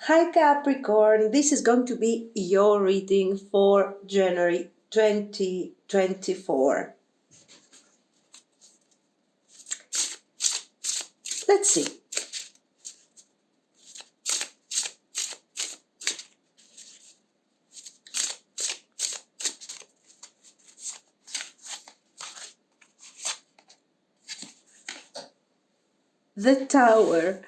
Hi Capricorn, this is going to be your reading for January 2024. Let's see. The Tower,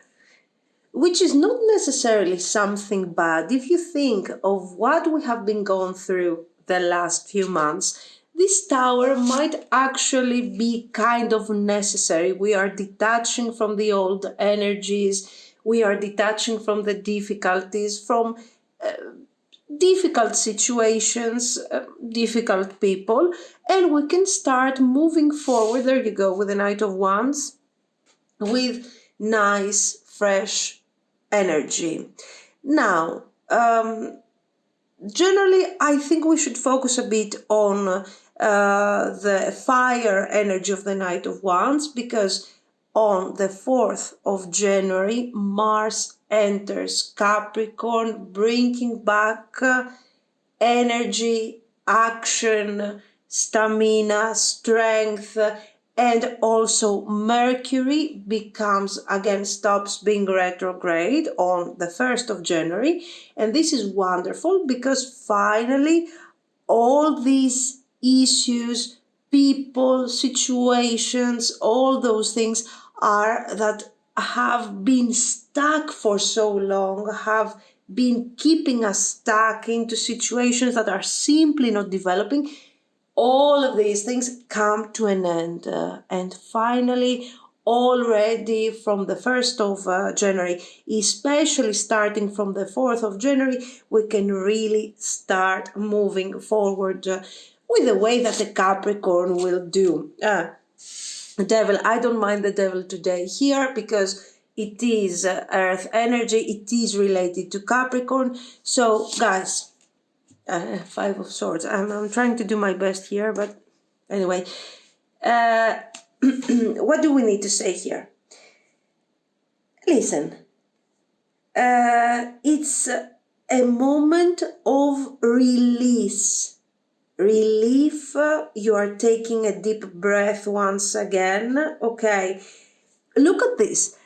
which is not necessarily something bad. If you think of what we have been going through the last few months, this tower might actually be kind of necessary. We are detaching from the old energies, we are detaching from the difficulties, from difficult situations, difficult people, and we can start moving forward. There you go, with the Knight of Wands, with nice, fresh energy. Now, generally, I think we should focus a bit on the fire energy of the Knight of Wands, because on the 4th of January, Mars enters Capricorn, bringing back energy, action, stamina, strength, and also Mercury stops being retrograde on the 1st of January. And this is wonderful because finally all these issues, people, situations, all those things that have been stuck for so long, have been keeping us stuck into situations that are simply not developing. All of these things come to an end. And finally, already from the 1st of January, especially starting from the 4th of January, we can really start moving forward with the way that the Capricorn will do. Devil, I don't mind the devil today here because it is earth energy, it is related to Capricorn. So, guys, Five of Swords. I'm trying to do my best here, but anyway. What do we need to say here? Listen, it's a moment of release. Relief. You are taking a deep breath once again. Okay. Look at this.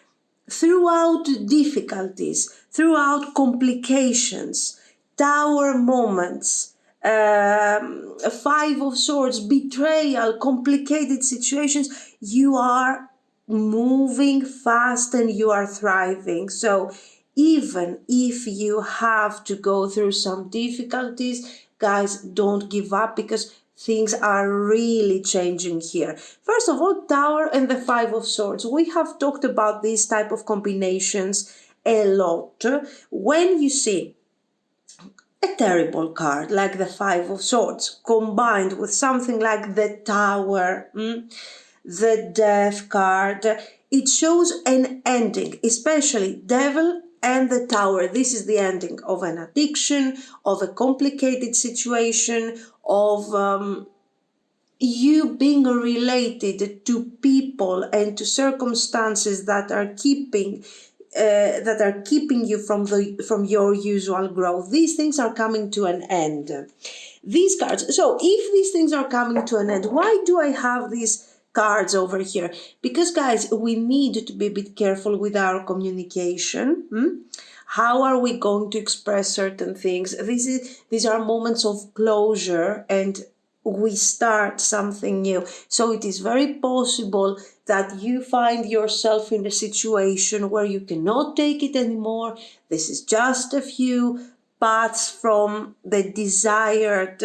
Throughout difficulties, throughout complications, tower moments, Five of Swords, betrayal, complicated situations, you are moving fast and you are thriving. So even if you have to go through some difficulties, guys, don't give up, because things are really changing here. First of all, Tower and the Five of Swords. We have talked about these type of combinations a lot. When you see a terrible card like the Five of Swords combined with something like the Tower, the Death card, it shows an ending, especially Devil and the Tower. This is the ending of an addiction, of a complicated situation, of you being related to people and to circumstances that are keeping you from your usual growth. These things are coming to an end. These cards. So if these things are coming to an end, why do I have these cards over here? Because, guys, we need to be a bit careful with our communication. How are we going to express certain things? These are moments of closure, and we start something new. So it is very possible that you find yourself in a situation where you cannot take it anymore. This is just a few paths from the desired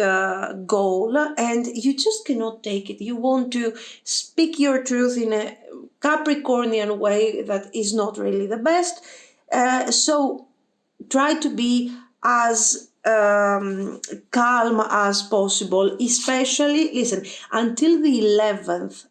goal, and you just cannot take it. You want to speak your truth in a Capricornian way that is not really the best. So try to be as calm as possible, especially, listen, until the 11th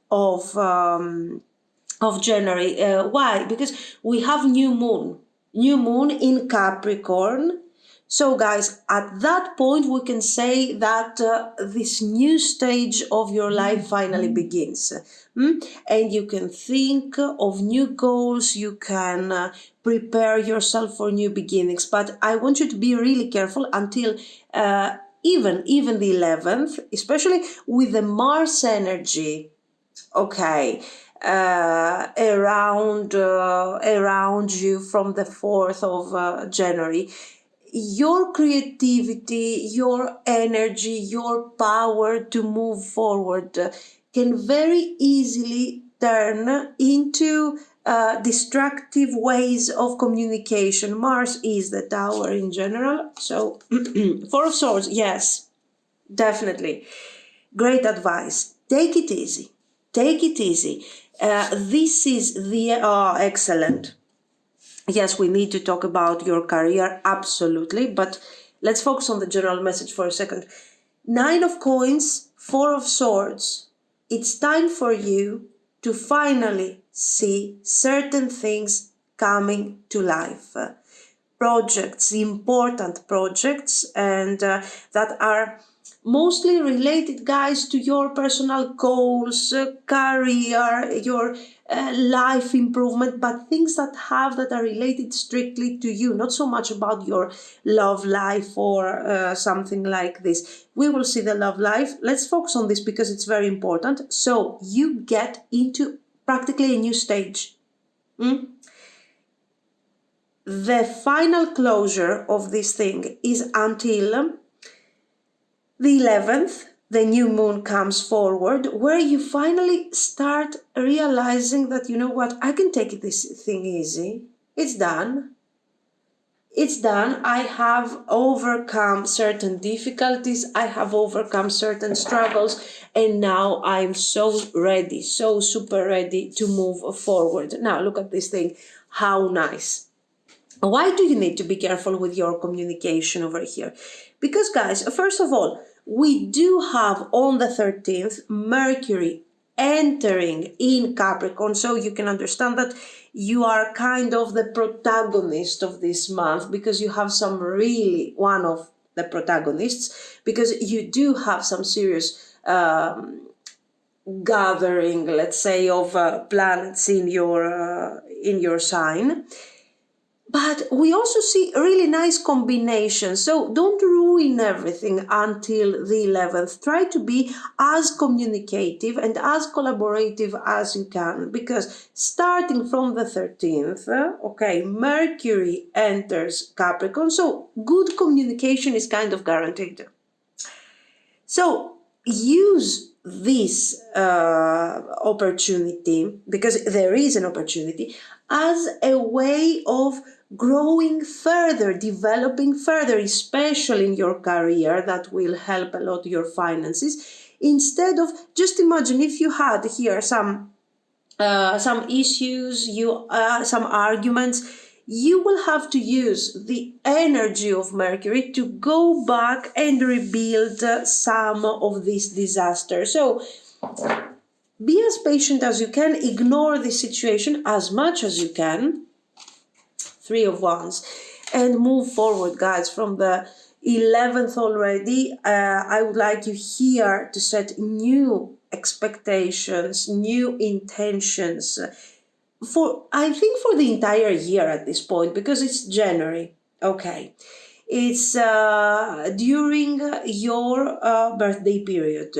of January. Why? Because we have new moon in Capricorn. So guys, at that point we can say that this new stage of your life finally begins. And you can think of new goals, you can prepare yourself for new beginnings. But I want you to be really careful until even the 11th, especially with the Mars energy, okay, around you from the 4th of January. Your creativity, your energy, your power to move forward can very easily turn into destructive ways of communication. Mars is the tower in general. So, Four of Swords, yes, definitely. Great advice. Take it easy. Take it easy. This is the excellent. Yes, we need to talk about your career, absolutely, but let's focus on the general message for a second. 9 of Coins, 4 of Swords. It's time for you to finally see certain things coming to life. Projects, important projects, and that are mostly related, guys, to your personal goals, career, your life improvement, but things that are related strictly to you, not so much about your love life or something like this. We will see the love life. Let's focus on this because it's very important. So you get into practically a new stage. The final closure of this thing is until the 11th, the new moon comes forward, where you finally start realizing that, you know what, I can take this thing easy. It's done. It's done. I have overcome certain difficulties. I have overcome certain struggles. And now I'm so ready, so super ready to move forward. Now look at this thing. How nice. Why do you need to be careful with your communication over here? Because, guys, first of all, we do have on the 13th Mercury entering in Capricorn, so you can understand that you are kind of the protagonist of this month, because you have some really one of the protagonists, because you do have some serious gathering, let's say, of planets in your sign. But we also see really nice combinations. So don't ruin everything until the 11th. Try to be as communicative and as collaborative as you can, because starting from the 13th, okay, Mercury enters Capricorn. So good communication is kind of guaranteed. So use this opportunity, because there is an opportunity, as a way of growing further, developing further, especially in your career. That will help a lot your finances. Instead of, just imagine if you had here some issues, some arguments, you will have to use the energy of Mercury to go back and rebuild some of these disasters. So be as patient as you can, ignore the situation as much as you can, 3 of Wands, and move forward, guys. From the 11th already, I would like you here to set new expectations, new intentions, I think for the entire year at this point, because it's January. Okay. It's during your birthday period.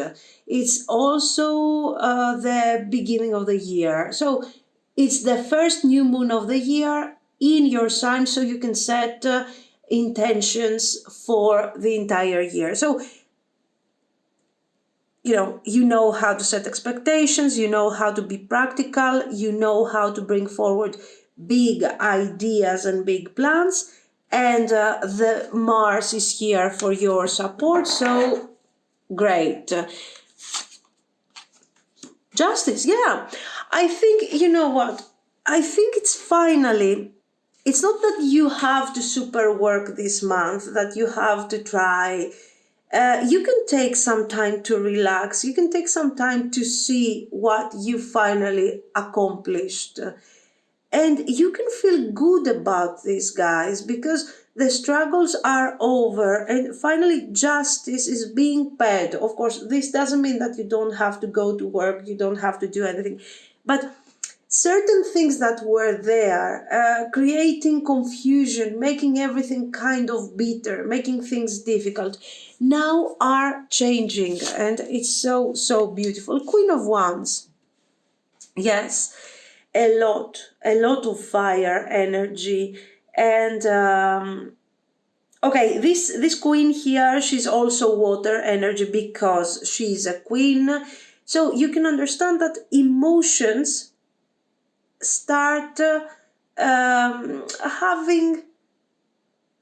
It's also the beginning of the year. So it's the first new moon of the year in your sign, so you can set intentions for the entire year. So you know how to set expectations, you know how to be practical, you know how to bring forward big ideas and big plans, and the Mars is here for your support, so great. Justice, yeah. I think, you know what, I think it's not that you have to super work this month, that you have to try. You can take some time to relax. You can take some time to see what you finally accomplished. And you can feel good about this, guys, because the struggles are over and finally justice is being paid. Of course, this doesn't mean that you don't have to go to work, you don't have to do anything. But certain things that were there, creating confusion, making everything kind of bitter, making things difficult, now are changing. And it's so, so beautiful. Queen of Wands. Yes, a lot of fire energy. And okay, this queen here, she's also water energy because she's a queen. So you can understand that emotions start having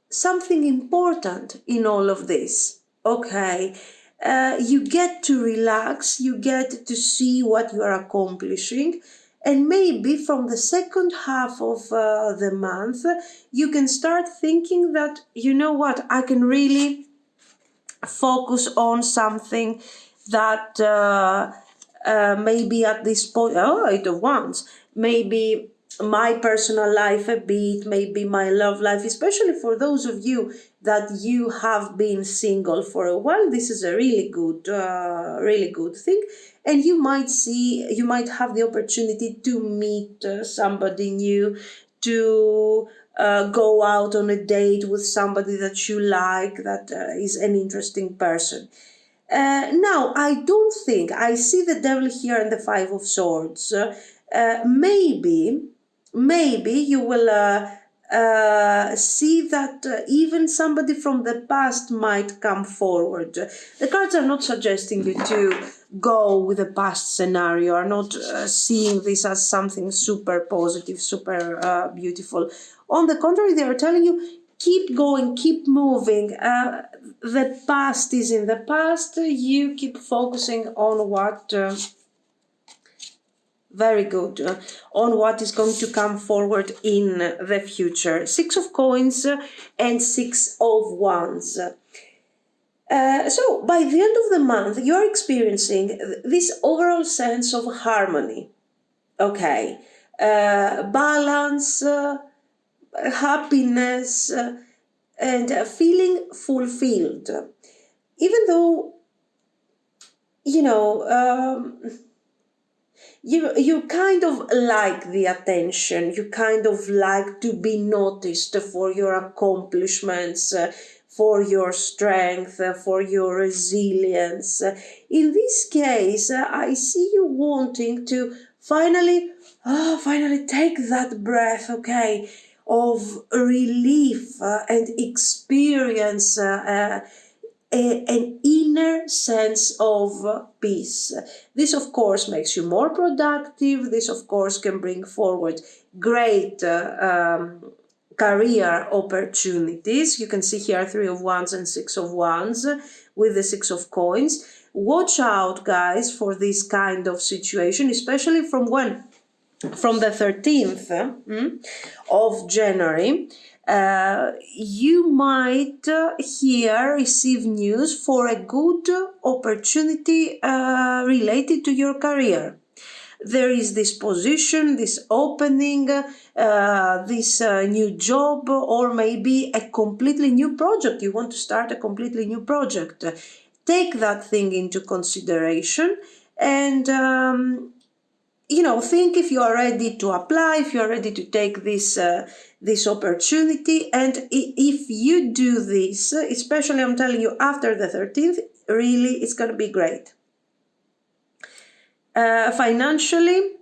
something important in all of this. Okay, you get to relax, you get to see what you are accomplishing, and maybe from the second half of the month, you can start thinking that, you know what, I can really focus on something that maybe at this point, oh, Eight of Wands, maybe my personal life a bit, maybe my love life, especially for those of you that you have been single for a while. This is a really good thing, and you might have the opportunity to meet somebody new, to go out on a date with somebody that you like, that is an interesting person. Now, I don't think I see the devil here in the Five of Swords. Maybe you will see that even somebody from the past might come forward. The cards are not suggesting you to go with the past scenario, are not seeing this as something super positive, super beautiful. On the contrary, they are telling you, keep going, keep moving. The past is in the past. You keep focusing on what very good on what is going to come forward in the future. Six of Coins and Six of Wands. So by the end of the month, you are experiencing this overall sense of harmony. Okay, balance, happiness, and feeling fulfilled. Even though, you know, you kind of like the attention, you kind of like to be noticed for your accomplishments, for your strength, for your resilience. In this case, I see you wanting to finally take that breath, okay, of relief and experience an inner sense of peace. This, of course, makes you more productive. This, of course, can bring forward great career opportunities. You can see here Three of Wands and Six of Wands with the Six of Coins. Watch out, guys, for this kind of situation, especially from when? From the 13th of January. You might receive news for a good opportunity related to your career. There is this position, this opening, this new job, or maybe a completely new project. You want to start a completely new project. Take that thing into consideration and think if you are ready to apply, if you are ready to take this opportunity. And if you do this, especially I'm telling you after the 13th, really it's going to be great. Financially,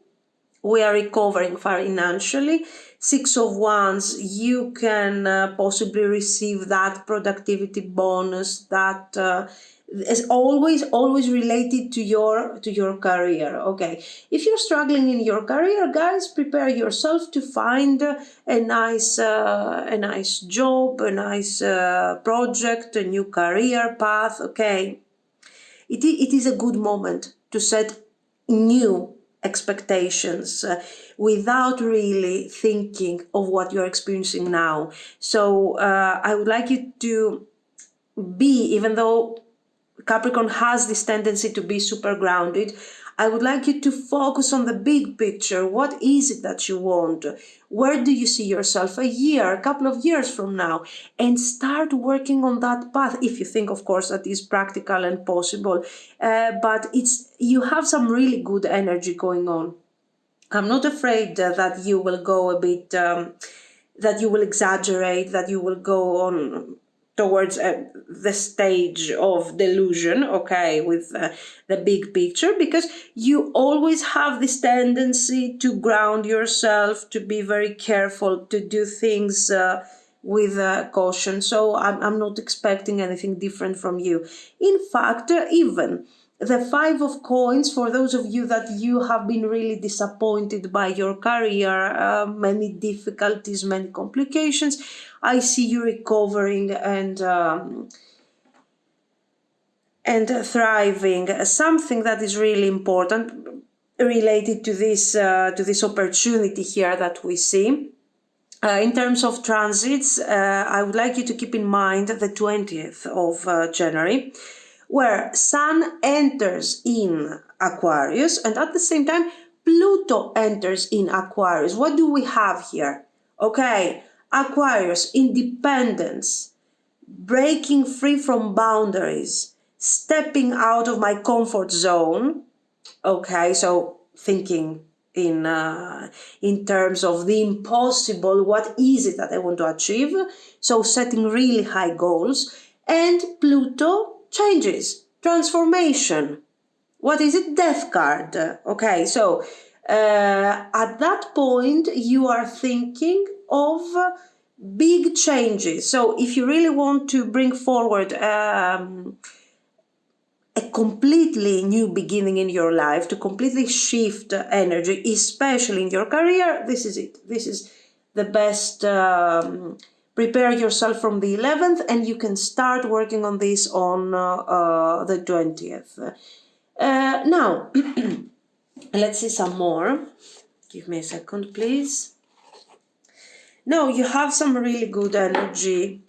we are recovering financially. Six of Wands, you can possibly receive that productivity bonus that is always related to your career. Okay, if you're struggling in your career, guys, prepare yourself to find a nice job, a nice project, a new career path. Okay, it is a good moment to set new expectations without really thinking of what you're experiencing now. So I would like you to be, even though Capricorn has this tendency to be super grounded, I would like you to focus on the big picture. What is it that you want? Where do you see yourself a year, a couple of years from now? And start working on that path, if you think, of course, that is practical and possible. But you have some really good energy going on. I'm not afraid that you will go a bit, that you will exaggerate, that you will go on towards the stage of delusion, okay, with the big picture, because you always have this tendency to ground yourself, to be very careful, to do things with caution. So I'm not expecting anything different from you. In fact, even the Five of Coins, for those of you that you have been really disappointed by your career, many difficulties, many complications, I see you recovering and thriving. Something that is really important related to this opportunity here that we see. In terms of transits, I would like you to keep in mind the 20th of January, where Sun enters in Aquarius and at the same time Pluto enters in Aquarius. What do we have here? Okay, Aquarius, independence, breaking free from boundaries, stepping out of my comfort zone. Okay, so thinking in terms of the impossible, what is it that I want to achieve? So setting really high goals. And Pluto changes, transformation. What is it? Death card. Okay, so at that point you are thinking of big changes. So if you really want to bring forward a completely new beginning in your life, to completely shift energy, especially in your career, this is it. This is the best. Prepare yourself from the 11th, and you can start working on this on the 20th. Now, let's see some more. Give me a second, please. No, you have some really good energy.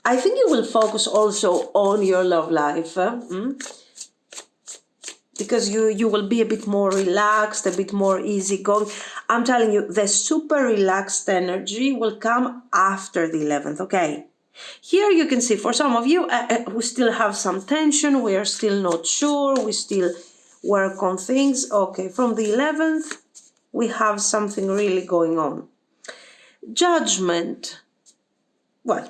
I think you will focus also on your love life, because you will be a bit more relaxed, a bit more easygoing. I'm telling you, the super relaxed energy will come after the 11th, okay? Here you can see, for some of you, we still have some tension, we are still not sure, we still work on things. Okay, from the 11th, we have something really going on. Judgment. Well,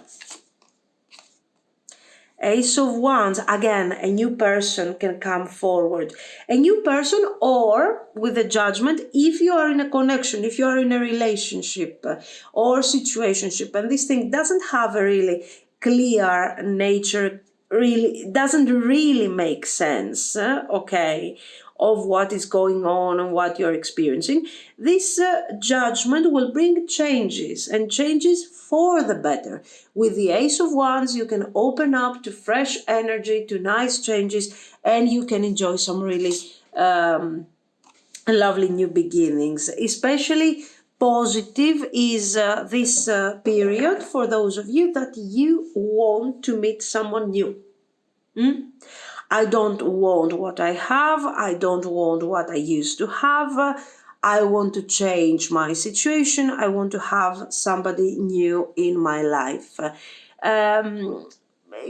Ace of Wands, again, a new person can come forward. A new person, or with a Judgment, if you are in a connection, if you are in a relationship or situationship, and this thing doesn't have a really clear nature, really doesn't really make sense, okay, of what is going on and what you're experiencing, this Judgment will bring changes, and changes for the better. With the Ace of Wands, you can open up to fresh energy, to nice changes, and you can enjoy some really lovely new beginnings. Especially positive is this period for those of you that you want to meet someone new. I don't want what I have. I don't want what I used to have. I want to change my situation. I want to have somebody new in my life.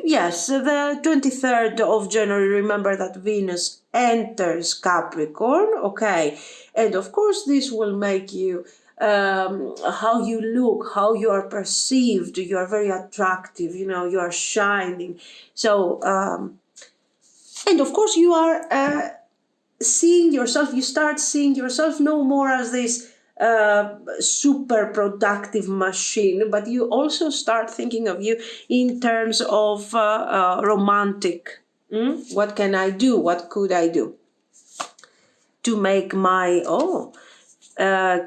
Yes, the 23rd of January, remember that Venus enters Capricorn, okay? And of course, this will make you how you look, how you are perceived. You are very attractive, you know, you are shining. So, and of course, you are seeing yourself, you start seeing yourself no more as this super productive machine, but you also start thinking of you in terms of romantic. What can I do? What could I do to make my,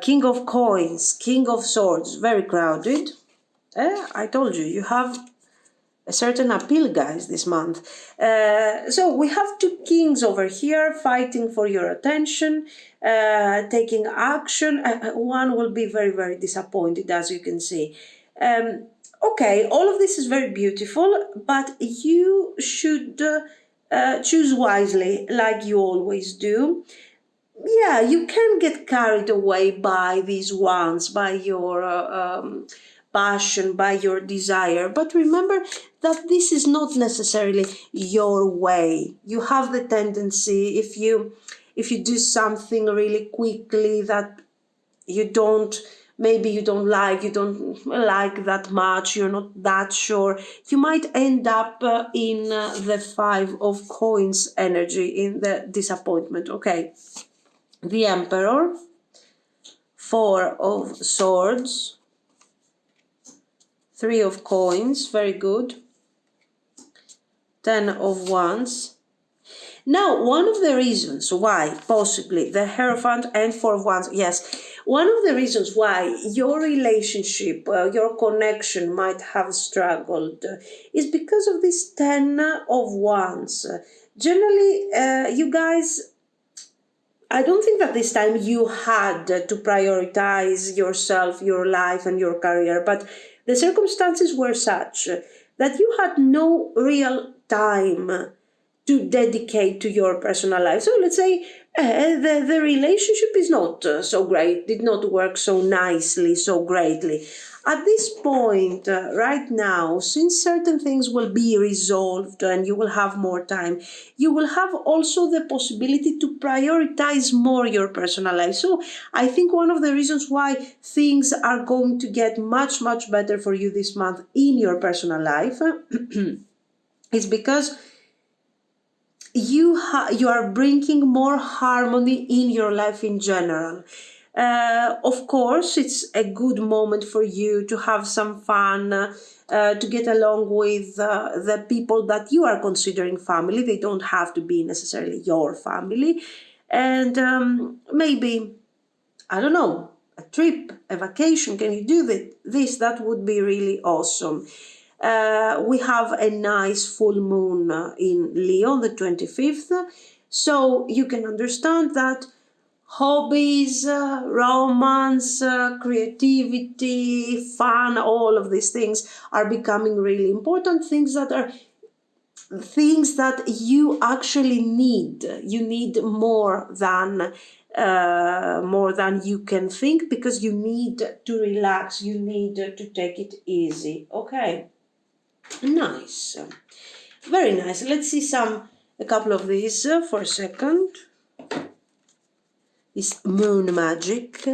King of Coins, King of Swords, very crowded. I told you, you have a certain appeal, guys, this month. So we have two kings over here fighting for your attention, taking action. One will be very, very disappointed, as you can see. Okay, all of this is very beautiful, but you should choose wisely, like you always do. Yeah, you can get carried away by these ones, by your passion, by your desire. But remember that this is not necessarily your way. You have the tendency, if you do something really quickly that you don't maybe you don't like that much, you're not that sure, you might end up in the 5 of coins energy, in the disappointment. Okay, the Emperor, 4 of swords, 3 of coins, very good, 10 of wands. Now, one of the reasons why possibly the Hierophant and 4 of wands, yes, one of the reasons why your relationship, your connection might have struggled is because of this 10 of wands. Generally, you guys, I don't think that this time you had to prioritize yourself, your life, and your career, but the circumstances were such that you had no real time to dedicate to your personal life. So let's say the relationship is not so great, did not work so nicely, so greatly. At this point, right now, since certain things will be resolved and you will have more time, you will have also the possibility to prioritize more your personal life. So I think one of the reasons why things are going to get much, much better for you this month in your personal life is because you are bringing more harmony in your life in general. Of course, it's a good moment for you to have some fun, to get along with the people that you are considering family. They don't have to be necessarily your family. And maybe, I don't know, a trip, a vacation. Can you do this? That would be really awesome. We have a nice full moon in Leo on the 25th. So you can understand that hobbies, romance, creativity, fun, all of these things are becoming really important. Things that you actually need. You need more than you can think, because you need to relax. You need to take it easy. Okay. Nice. Very nice. Let's see a couple of these for a second. Is moon magic.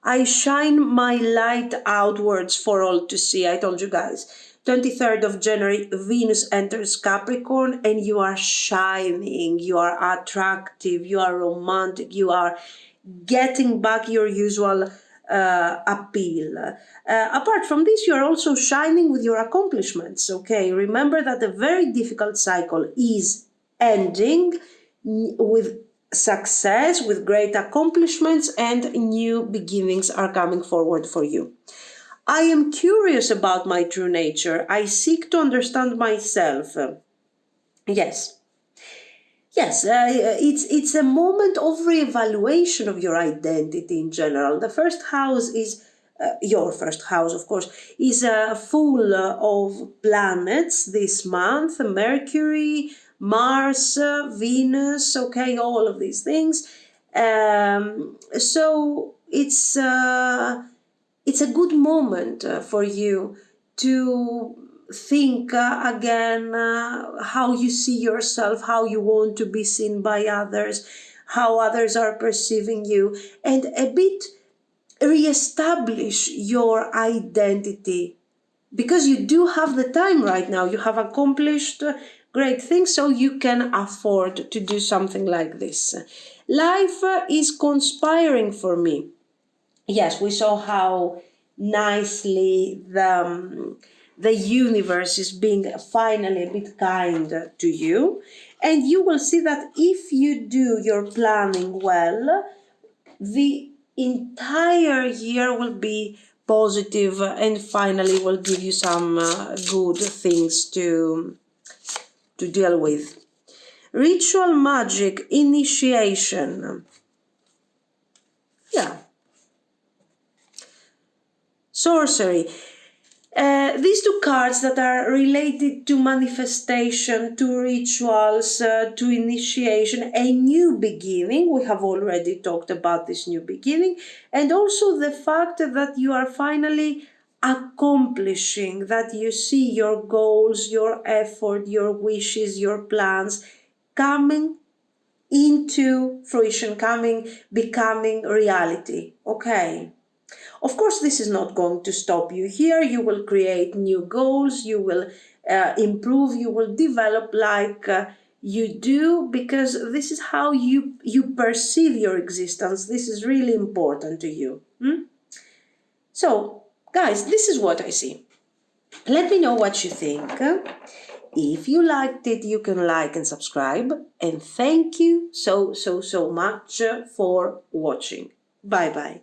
I shine my light outwards for all to see. I told you guys. 23rd of January, Venus enters Capricorn and you are shining. You are attractive. You are romantic. You are getting back your usual appeal. Apart from this, you are also shining with your accomplishments. Okay, remember that a very difficult cycle is ending with success, with great accomplishments, and new beginnings are coming forward for you. I am curious about my true nature. I seek to understand myself. Yes. Yes, it's a moment of reevaluation of your identity in general. The first house is your first house, of course, is full of planets this month: Mercury, Mars, Venus. Okay, all of these things. So it's a good moment for you to think again how you see yourself, how you want to be seen by others, how others are perceiving you, and a bit reestablish your identity, because you do have the time right now. You have accomplished great things, so you can afford to do something like this. Life is conspiring for me. Yes, we saw how nicely the universe is being finally a bit kind to you. And you will see that if you do your planning well, the entire year will be positive and finally will give you some good things to deal with. Ritual magic, initiation. Yeah. Sorcery. These two cards that are related to manifestation, to rituals, to initiation, a new beginning. We have already talked about this new beginning, and also the fact that you are finally accomplishing, that you see your goals, your effort, your wishes, your plans coming into fruition, becoming reality. Okay. Of course, this is not going to stop you here. You will create new goals, you will improve, you will develop like you do, because this is how you perceive your existence. This is really important to you. So, guys, this is what I see. Let me know what you think. If you liked it, you can like and subscribe. And thank you so much for watching. Bye bye.